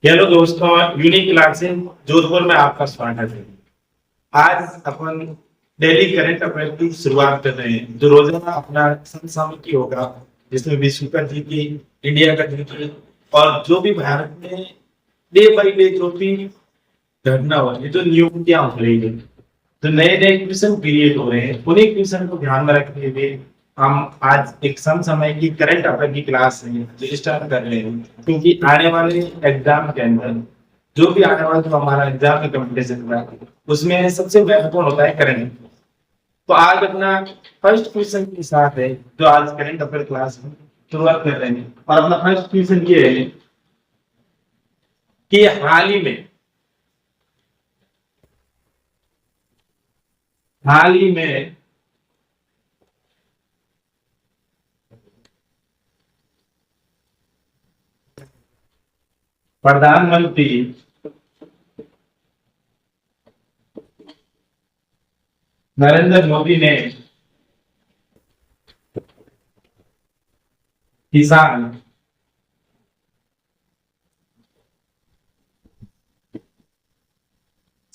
Hello दोस्तों, unique classes Jodhpur में आपका स्वागत है। आज अपन डेली करंट अफेयर की शुरुआत कर रहे हैं, जो रोजाना अपना समसामयिकी होगा, जिसमें विश्व का जीके, इंडिया का जीके और जो भी भारत में डे बाई डे जो भी घटना हो रही है, जो नियुक्तियां हो रही है, तो नए नए क्वेश्चन क्रिएट हो रहे हैं, उन्हीं क्वेश्चन को ध्यान में रखते हुए हम आज एक समसामयिक की करंट अफेयर की क्लास है जो स्टार्ट कर रहे हैं, क्योंकि आने वाले एग्जाम के अंदर जो भी आने वाला जो हमारा एग्जाम में कंपटीशन होगा, उसमें सबसे महत्वपूर्ण होता है करंट। तो आज अपना फर्स्ट क्वेश्चन के साथ है, जो आज करंट अफेयर क्लास में शुरुआत कर रहे हैं, और अपना फर्स्ट क्वेश्चन ये है कि हाल ही में प्रधानमंत्री नरेंद्र मोदी ने किसान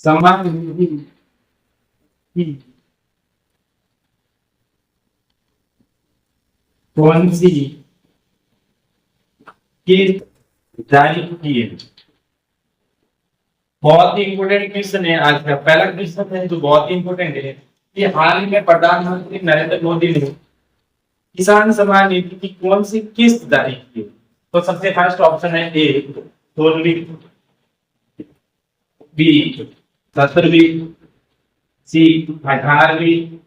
सम्मान निधि की कौन सी किस्त जारी की है। बहुत ही इंपोर्टेंट क्वेश्चन है। आज का पहला क्वेश्चन है जो बहुत ही इंपोर्टेंट है कि हाल ही में प्रधानमंत्री नरेंद्र मोदी ने किसान सम्मान निधि की कौन सी किस्त जारी की है। तो सबसे फर्स्ट ऑप्शन है ए 16वीं, बी 17वीं, सी 18वीं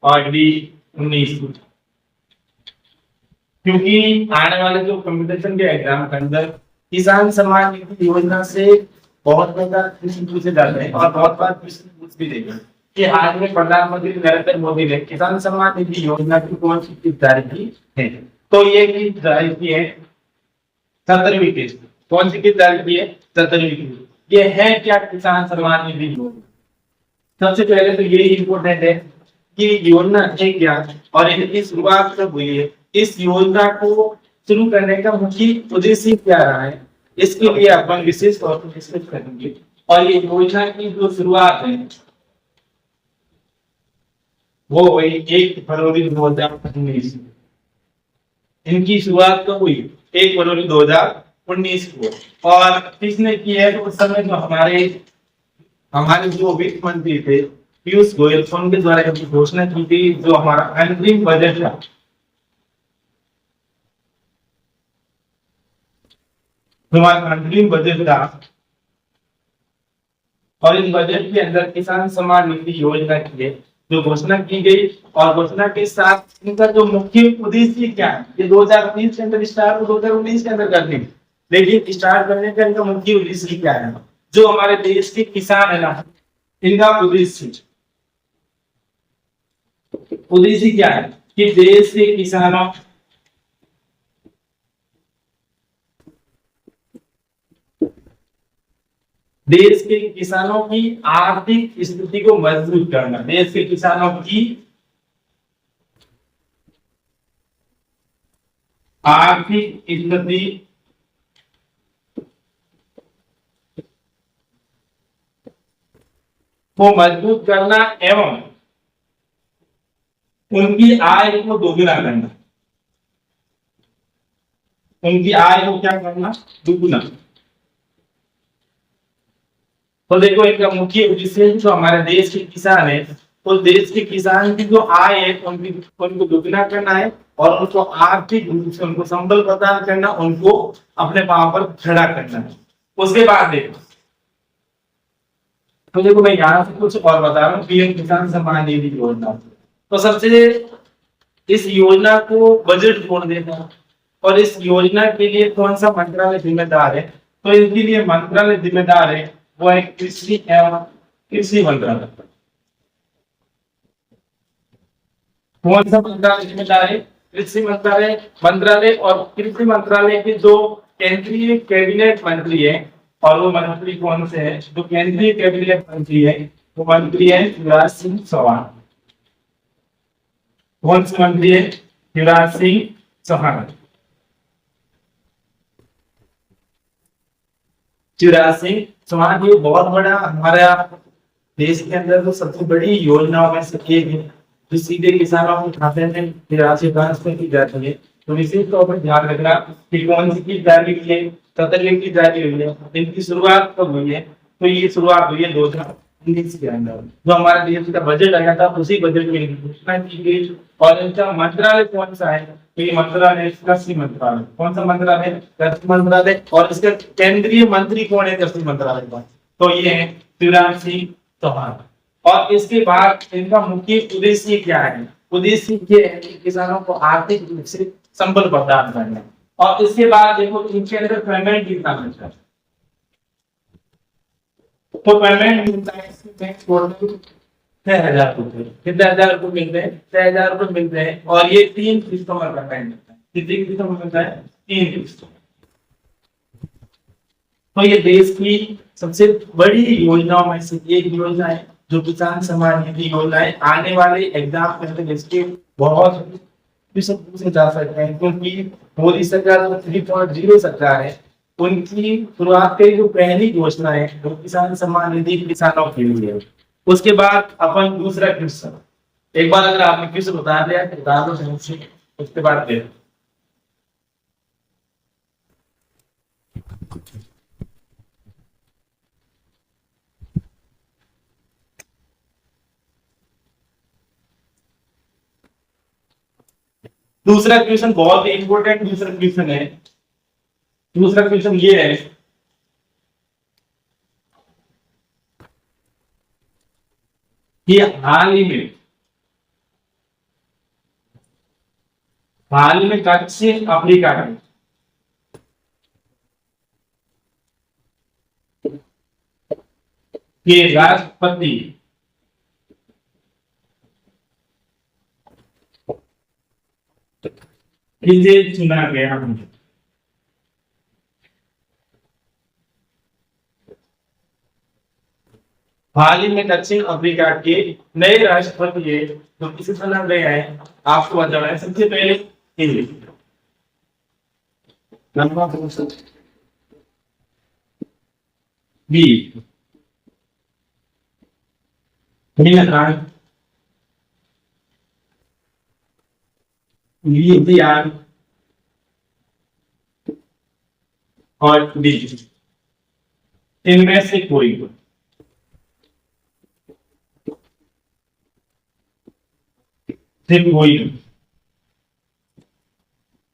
और डी 19वीं। क्योंकि आने वाले जो कंपटीशन के एग्जाम के अंदर किसान सम्मान निधि योजना से बहुत ज्यादा क्वेश्चन पूछे जाते हैं और बहुत बार क्वेश्चन पूछ भी देंगे कि हाल में प्रधानमंत्री नरेंद्र मोदी ने किसान सम्मान निधि योजना की कौन सी किस्त जारी की है। तो ये किस्त जारी की है 17वीं किस्त। कौन सी किस्त जारी की है? 17वीं किस्त। ये है क्या किसान सम्मान निधि योजना? सबसे पहले तो यही इंपॉर्टेंट है कि योजना है क्या और इसकी शुरुआत कब हुई है। इस योजना को शुरू करने का मुख्य उद्देश्य क्या रहा है, इसके लिए अपन विशेष तौर पर डिस्कस करेंगे। और ये योजना की जो शुरुआत है वो हुई 1 फरवरी 2019। इनकी शुरुआत कब हुई? 1 फरवरी 2019 को। और किसने की है? तो उस समय जो हमारे हमारे जो वित्त मंत्री थे पीयूष गोयल, उनके द्वारा एक घोषणा की थी। जो हमारा अंतरिम बजट था, हमारा अंतरिम बजट था, और इस बजट के अंदर किसान सम्मान निधि योजना की है जो घोषणा की गई। और घोषणा के साथ इनका जो मुख्य उद्देश्य क्या है, ये 2019 के अंदर स्टार्ट, 2019 के अंदर करनी, लेकिन स्टार्ट करने का इनका मुख्य उद्देश्य क्या है, जो हमारे देश के किसान है ना, इनका उद्देश्य क्या है कि देश के किसानों देश के किसानों की आर्थिक स्थिति को मजबूत करना, देश के किसानों की आर्थिक स्थिति को मजबूत करना एवं उनकी आय को दोगुना करना। उनकी आय को क्या करना? दुगुना। तो देखो, इनका मुख्य उद्देश्य जो हमारे देश के किसान है, उस देश के किसान की जो आय है उनको दुगना करना है और उनको आर्थिक रूप से उनको संबल प्रदान करना, उनको अपने पांव पर खड़ा करना है। उसके बाद देखो, तो देखो मैं यहाँ से कुछ और बता रहा हूँ पीएम किसान सम्मान निधि योजना। तो सबसे इस योजना को बजट जोड़ देना, और इस योजना के लिए कौन सा मंत्रालय जिम्मेदार है? तो इसके लिए मंत्रालय जिम्मेदार है वो है कृषि एवं कृषि मंत्रालय। कौन सा मंत्रालय जिम्मेदार है? कृषि मंत्रालय। और कृषि मंत्रालय के जो केंद्रीय कैबिनेट मंत्री है, और वो मंत्री कौन से है? जो केंद्रीय कैबिनेट मंत्री है वो मंत्री है शिवराज सिंह चौहान। कौन से मंत्री है? शिवराज सिंह चौहान। चौरासी। समाज ये बहुत बड़ा हमारा देश के अंदर तो सबसे बड़ी योजनाओं में से एक है जो सीधे किसानों को खाते में 83 ट्रांसफर की जाती है। तो विशेष तौर पर ध्यान रखना कि कौन सी की जारी हुई है, सतर्क की जारी हुई है, इनकी शुरुआत कब हुई है। तो ये शुरुआत हुई है 2019 के अंदर। जो हमारे देश का बजट आया था उसी बजट में घोषणा की गई। और इनका मंत्रालय कौन सा है, तो ये मंत्रालय कृषि मंत्रालय। कौन सा मंत्रालय? कृषि मंत्रालय। और इसका केंद्रीय मंत्री कौन है कृषि मंत्रालय का? तो ये है शिवराज सिंह चौहान। और इसके बाद इनका मुख्य उद्देश्य क्या है? उद्देश्य ये है कि किसानों को आर्थिक रूप से संबल प्रदान करना। और इसके बाद देखो इनके अंदर पेमेंट कितना मिलता है। तो पेमेंट मिलता है इसमें टोटल 6,000 रुपए। कितने हजार रुपए मिलते हैं? 6,000 रुपए मिलते हैं। और ये 3 किस्तों में पेमेंट मिलता है। कितनी किस्तों में मिलता है? 3 किस्तों। तो ये देश की सबसे बड़ी योजनाओं में से एक योजना है जो किसान सम्मान निधि योजना है। आने वाले एग्जाम के अंदर इसके बहुत पूछे जा सकते हैं, क्योंकि मोदी सरकार जो 3.0 सरकार है उनकी शुरुआत की जो पहली घोषणा है वो किसान सम्मान निधि किसानों के लिए है। उसके बाद अपन दूसरा क्वेश्चन, एक बार अगर आपने क्वेश्चन बता दिया तो बता दो ढंग से, उसके बाद दे। दूसरा क्वेश्चन बहुत ही इंपॉर्टेंट दूसरा क्वेश्चन है। दूसरा क्वेश्चन ये है कि हाल ही में दक्षिण अफ्रीका के राष्ट्रपति किसे चुना गया? हाल ही में दक्षिण अफ्रीका के नए राष्ट्रपति है तो किसे चुना गया है आपको बताना है। सबसे पहले बी और डी, इनमें से कोई। सिर्फ वही।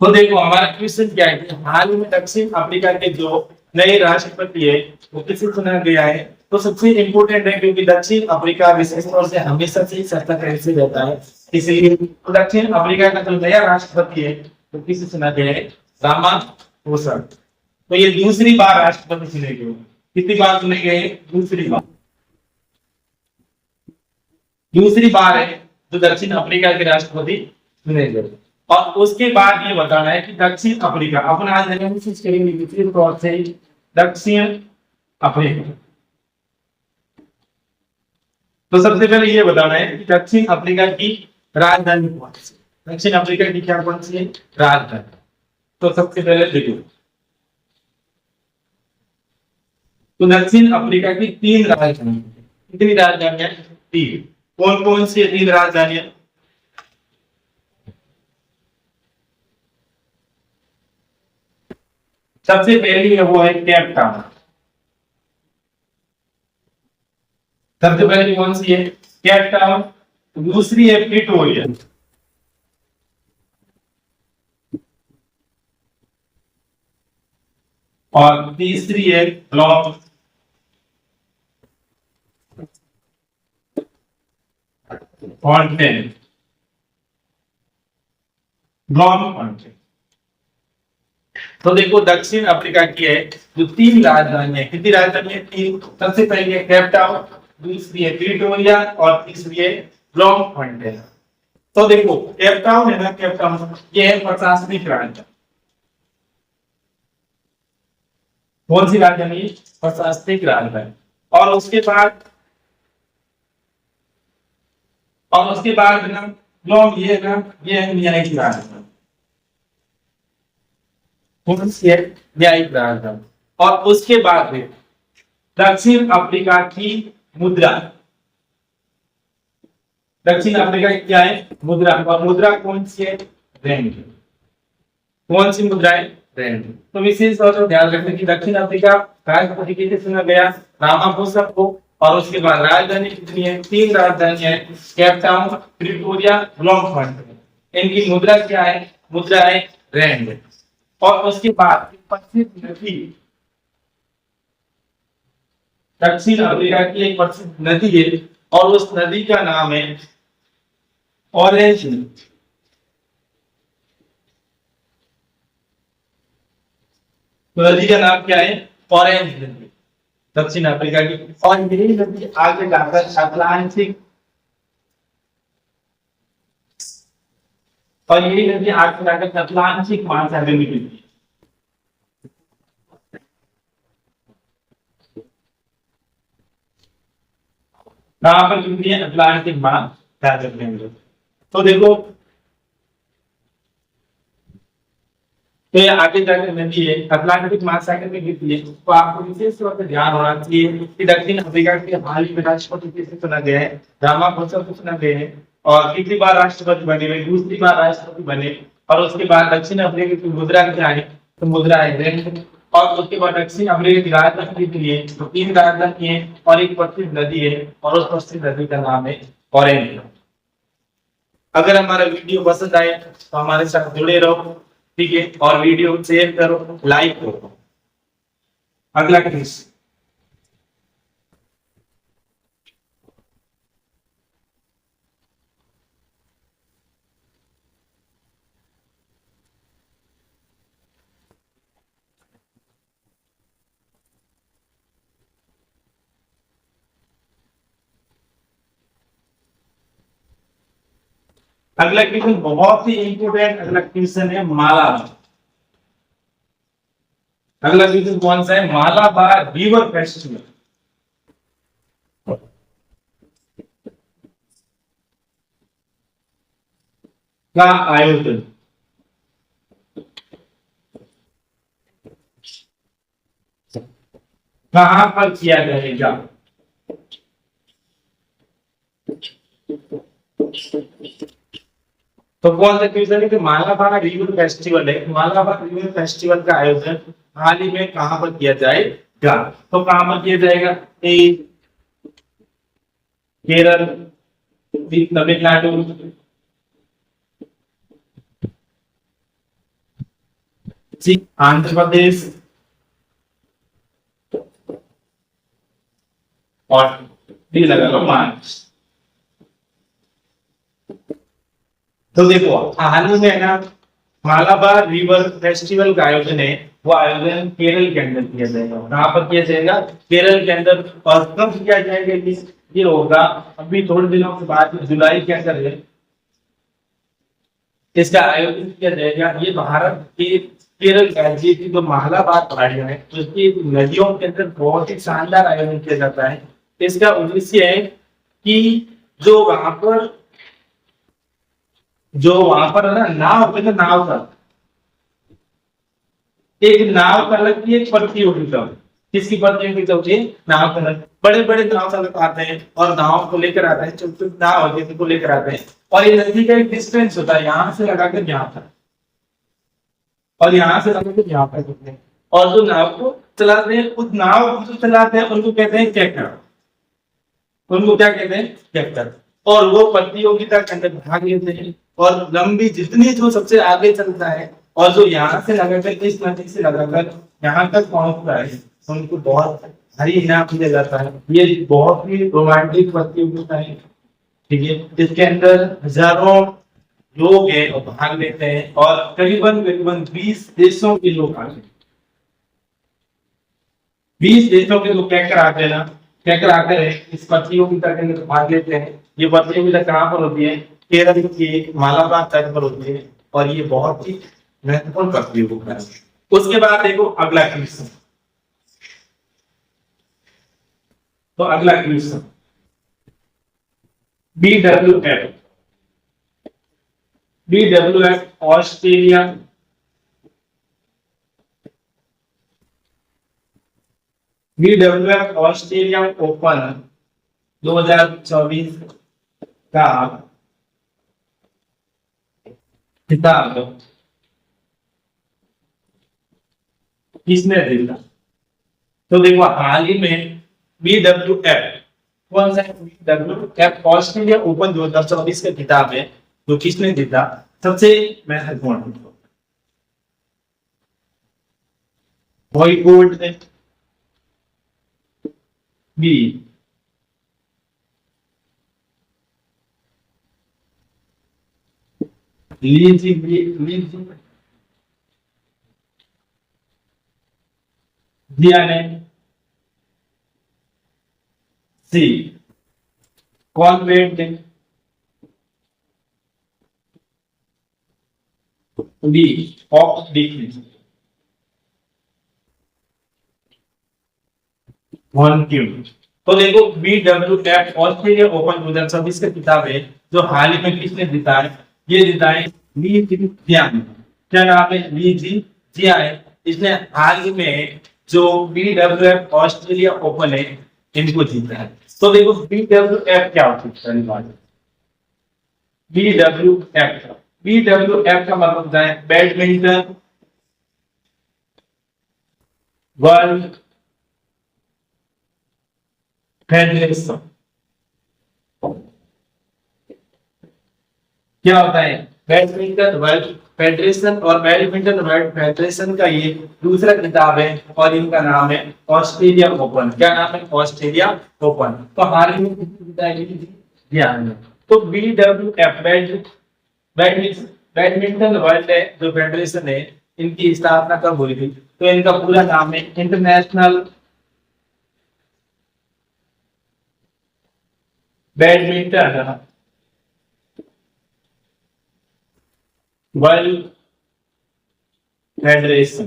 तो देखो हमारा क्वेश्चन क्या है कि हाल में दक्षिण अफ्रीका के जो नए राष्ट्रपति है वो किसे चुना गया है। तो सबसे इंपॉर्टेंट है क्योंकि दक्षिण अफ्रीका विशेष तौर से हमेशा से ही सतर्क रहता है, इसलिए दक्षिण अफ्रीका का जो नया राष्ट्रपति है वो किसे चुना गया है? रामाफोसा। तो ये दूसरी बार राष्ट्रपति चुने गए। कितनी बार चुने गए? दूसरी बार। दूसरी बार है जो दक्षिण अफ्रीका के राष्ट्रपति चुने गए। और उसके बाद ये बताना है कि दक्षिण अफ्रीका अपन आज एनालिसिस करेंगे विशेष तौर से दक्षिण अफ्रीका। तो सबसे पहले ये बताना है कि दक्षिण अफ्रीका की राजधानी कौन सी? दक्षिण अफ्रीका की क्या कौन सी है राजधानी? तो सबसे पहले देखो तो दक्षिण अफ्रीका की 3 राजधानी। कितनी राजधानियां? 3। कौन कौन सी 3 राजधानियां? सबसे पहली है वो है केप टाउन। सबसे पहली कौन सी है? Cape Town. दूसरी है प्रिटोरिया। और तीसरी है ब्लॉम फॉन्टेन। ब्लॉम फॉन्टेन। तो देखो दक्षिण अफ्रीका की है जो 3 राजधानी है। कितनी राजधानी है? 3। सबसे पहली है केप टाउन, दूसरी है प्रिटोरिया और तीसरी है ब्लॉम फॉन्टेन। तो देखो केप टाउन है ना, केप टाउन ये है प्रशासनिक राजधानी। कौन सी राजधानी? प्रशासनिक राजधानी। और उसके बाद ना ब्लॉम ये ना ये है न्यायिक राजधानी। कौन सी है? न्यायिक राजधानी। और उसके बाद में दक्षिण अफ्रीका की मुद्रा। दक्षिण अफ्रीका की क्या है? मुद्रा। और मुद्रा कौन सी है? रैंड। कौन सी मुद्रा है? रैंड। तो विशेष तौर पर ध्यान रखना कि दक्षिण अफ्रीका राष्ट्रपति किसे चुना गया? रामाफोसा को। और उसके बाद राजधानी कितनी है? 3 राजधानी है, केप टाउन, प्रिटोरिया, ब्लॉमफोंटेन। इनकी मुद्रा क्या है? मुद्रा है रैंड। और उसके बाद प्रसिद्ध नदी, दक्षिण अफ्रीका की एक प्रसिद्ध नदी है और उस नदी का नाम है ऑरेंज नदी। नदी का नाम क्या है? ऑरेंज नदी, दक्षिण अफ्रीका की। और यही नदी आगे जाकर अटलांटिक, और यही नदी आगे जाकर अटलांटिक महासागर में मिलती है। कहां पर मिलती है? अटलांटिक महासागर के अंदर। तो देखो, तो ये आगे जाकर नदी है, अटलांटिक महासागर में गिरती है। तो आपको विशेष तौर पर ध्यान होना चाहिए कि दक्षिण अफ्रीका के हाल ही में राष्ट्रपति किसे चुना गया है? रामाफोसा को चुना गया है। और कितनी बार राष्ट्रपति बने हुए? दूसरी बार राष्ट्रपति बने। और उसके बाद दक्षिण अफ्रीका की मुद्रा क्या है? तो मुद्रा है रैंड। और उसके बाद दक्षिण अफ्रीका की राजधानी कितनी है? तो 3 राजधानी है और एक प्रसिद्ध नदी है, और उस प्रसिद्ध नदी का नाम है ऑरेंज। अगर हमारा वीडियो पसंद आए तो हमारे साथ जुड़े रहो, ठीक है? और वीडियो शेयर करो, लाइक करो। अगला क्विज। अगला क्वेश्चन बहुत ही इंपोर्टेंट अगला क्वेश्चन है मालाबार। अगला क्वेश्चन कौन सा है? मालाबार रिवर फेस्टिवल का आयोजन कहां पर किया जाएगा? तो कौन सा क्वेश्चन है कि मालाबार रिवर फेस्टिवल है, मालाबार रिवर फेस्टिवल का आयोजन हाल ही में कहां पर किया जाएगा? तो कहां पर किया जाएगा? ए केरल, बी तमिलनाडु, सी आंध्र प्रदेश, और डी लगा लो महाराष्ट्र। तो देखो, हाल ही में ना मालाबार रिवर फेस्टिवल का आयोजन है, वो आयोजन केरल के अंदर किया जाएगा। कहां पर किया जाएगा? केरल के अंदर। और कब किया जाएगा? ये होगा अभी थोड़े दिनों के बाद, जुलाई के अंदर है इसका आयोजन किया जाएगा। ये भारत के केरल राज्य की जो मालाबार पहाड़ियां है, उसकी नदियों के अंदर बहुत ही शानदार आयोजन किया जाता है। इसका उद्देश्य है कि जो वहां पर है ना, नाव है ना, नाव का एक नाव कलर की एक प्रतियोगिता। किसकी प्रतियोगिता होती है? नाव कलर। बड़े बड़े नाव चालक आते हैं और नाव को लेकर आते हैं, छोटे छोटे नाव होते हैं उनको लेकर आते हैं। और ये नदी का एक डिस्टेंस होता है, यहाँ से लगाकर यहाँ तक, और यहाँ से लगाकर यहाँ तक होते हैं। और जो नाव को चलाते हैं, उस नाव को जो चलाते हैं उनको कहते हैं कैप्टन। उनको क्या कहते हैं? कैप्टन। और वो प्रतियोगिता के अंदर भाग लेते हैं, और लंबी जितनी जो सबसे आगे चलता है, और जो यहाँ से लगाकर इस नदी से लगाकर यहाँ तक पहुंचता है, उनको बहुत भारी इनाम दिया जाता है। ये बहुत ही रोमांटिक प्रतियोगिता है, ठीक है? इसके अंदर हजारों लोग हैं और भाग लेते हैं, और करीबन करीबन 20 देशों के लोग आते हैं। 20 देशों के लोग क्या कराते हैं ना, क्या कराते हैं इस प्रतियोगिता के अंदर भाग लेते हैं। ये प्रतियोगिता कहाँ पर होती है? केरल की मालाबार तट पर होती है, और ये बहुत ही महत्वपूर्ण प्रतियोगिता है। उसके बाद देखो अगला क्वेश्चन। तो अगला question BWF। BWF Australia BWF Australia open 2024 का खिताब किसने जीता? तो देखो हाल ही में BWF, कौन सा BWF ऑस्ट्रेलिया ओपन 2024 का खिताब है तो किसने जीता? सबसे महत्वपूर्ण वही गोल्ड ने, बी लीजी लीजी दिया ने, सी कॉन्वेंट ने, D of D one Q. तो देखो BWF ऑस्ट्रेलिया ओपन 2024 का किताब है जो हाल ही में किसने जीता है? ये जीता है ली जियान। क्या नाम है? ली जी जिया है। इसने हाल ही में जो BWF ऑस्ट्रेलिया ओपन है इनको जीता है। तो देखो BWF क्या होता है? BWF BWF का मतलब होता है बैडमिंटन वर्ल्ड फेडरेशन। क्या होता है? Badminton world federation. और बैडमिंटन वर्ल्ड फेडरेशन का ये दूसरा खिताब है और इनका नाम है ऑस्ट्रेलिया ओपन। क्या नाम है? Australia open. तो हाल ही में ध्यान में तो BWF बैडमिंटन वर्ल्ड है जो फेडरेशन है, इनकी स्थापना कब हुई थी? तो इनका पूरा नाम है इंटरनेशनल बैडमिंटन वर्ल्ड फेडरेशन।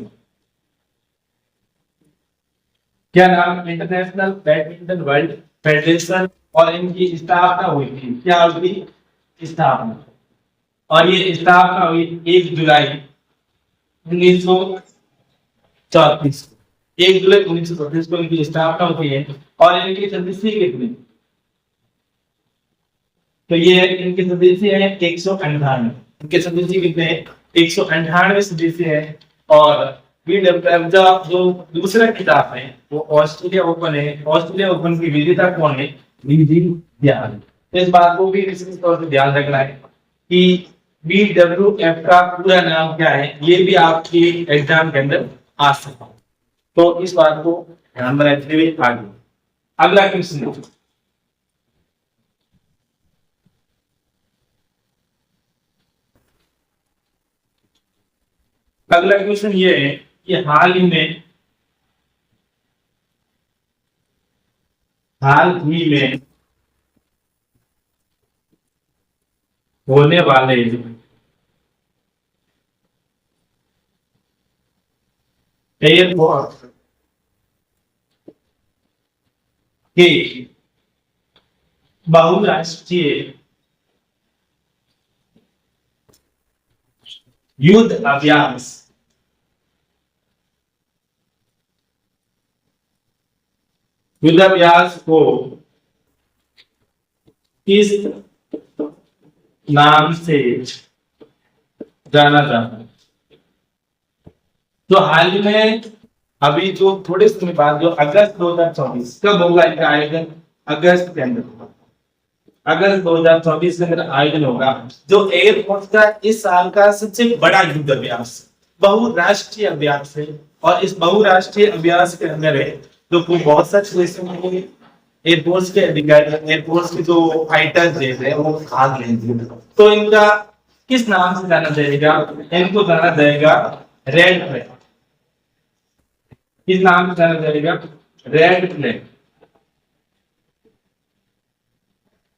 क्या नाम? International badminton world federation. और इनकी स्थापना हुई थी, क्या हुई थी? स्थापना। और ये स्थापना हुई 1 जुलाई 1934 को। 1 जुलाई 1934 को इनकी स्थापना हुई है। और इनकी सदस्य कितने? तो ये इनके सदस्य है 198। इनके सदस्य कितने हैं? 198 सदस्य है। और BWF का जो दूसरा खिताब है वो ऑस्ट्रेलिया ओपन है। ऑस्ट्रेलिया ओपन की विजेता कौन है? लीजी ध्यान। तो इस बात को भी विशेष तौर से ध्यान रखना है कि BWF का पूरा नाम क्या है, ये भी आपके एग्जाम के अंदर आ सकता है। तो इस बात को ध्यान में रखते हुए आगे अगला क्वेश्चन। अगला क्वेश्चन ये है कि हाल ही में होने वाले एयरफोर्स के बहुराष्ट्रीय युद्ध अभ्यास को किस नाम से जाना जाता है? तो हाल ही में अभी जो थोड़े समय बाद जो अगस्त 2024 कब होगा इनका आयोजन? अगस्त के अंदर होगा। अगस्त 2024 के अंदर आयोजन होगा जो एयरफोर्स का इस साल का सबसे बड़ा युद्ध अभ्यास, बहुराष्ट्रीय अभ्यास है। और इस बहुराष्ट्रीय अभ्यास के अंदर है जो बहुत सारे देशों में एयरफोर्स के अधिकारी, एयरफोर्स के जो फाइटर्स है वो भाग लेंगे। तो इनका किस नाम से जाना जाएगा? इनको जाना जाएगा रेड फ्लैग। किस नाम से जाना जाएगा? Red flag.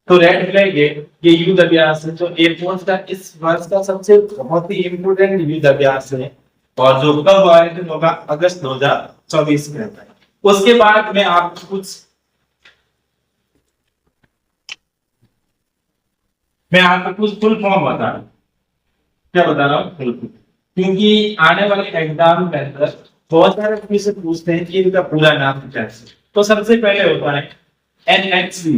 तो रेड फ्लैग है ये युद्ध अभ्यास है जो एयरफोर्स का इस वर्ष का सबसे बहुत ही इंपोर्टेंट युद्ध अभ्यास है। और जो कब आयोजन होगा? अगस्त 2024 में होता है। उसके बाद में आपको कुछ मैं आपको कुछ फुल फॉर्म बता रहा हूं। क्या बता रहा हूँ? फुल फॉर्म, क्योंकि आने वाले एग्जाम के अंदर बहुत सारे अपने से पूछते हैं कि इनका पूरा नाम क्या है। तो सबसे पहले होता है NHB।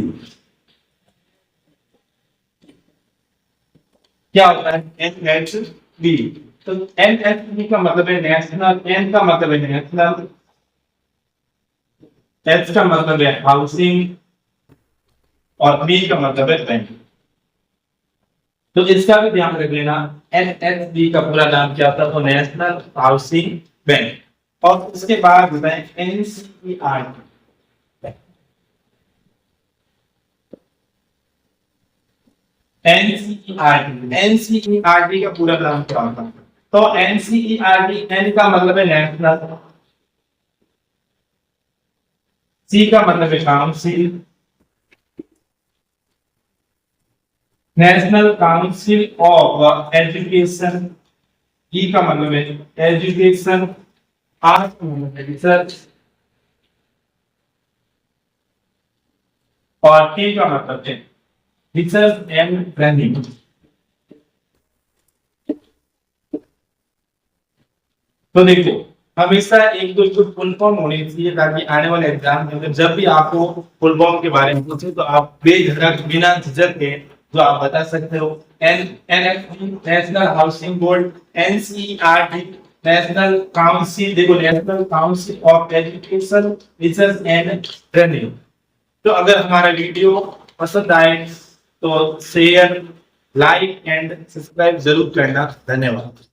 क्या होता है NHB? तो NHB का मतलब है नेशनल, N का मतलब है नेशनल, H का मतलब है हाउसिंग और B का मतलब है बैंक। तो इसका भी ध्यान रख लेना, NHB का पूरा नाम क्या था? तो नेशनल हाउसिंग बैंक। और उसके बाद होता है NCERT। एनसीईआरटी का पूरा नाम क्या होता है? तो एनसीईआरटी, एन का मतलब है नेशनल, सी का मतलब है council, national council of education, E का मतलब है एजुकेशन, आर का मतलब है रिसर्च, और टी का मतलब है रिसर्च एंड ट्रेनिंग। तो देखो, हमेशा एक दो कुछ फुल फॉर्म होनी चाहिए, ताकि आने वाले एग्जाम में अगर जब भी आपको फुल फॉर्म के बारे में पूछे तो आप बेझिझक बिना झिझक के जो आप बता सकते हो। NHB national housing board, NCERT national council, देखो national council of education research and training. तो अगर हमारा वीडियो पसंद आए तो शेयर, लाइक एंड सब्सक्राइब जरूर करना। धन्यवाद।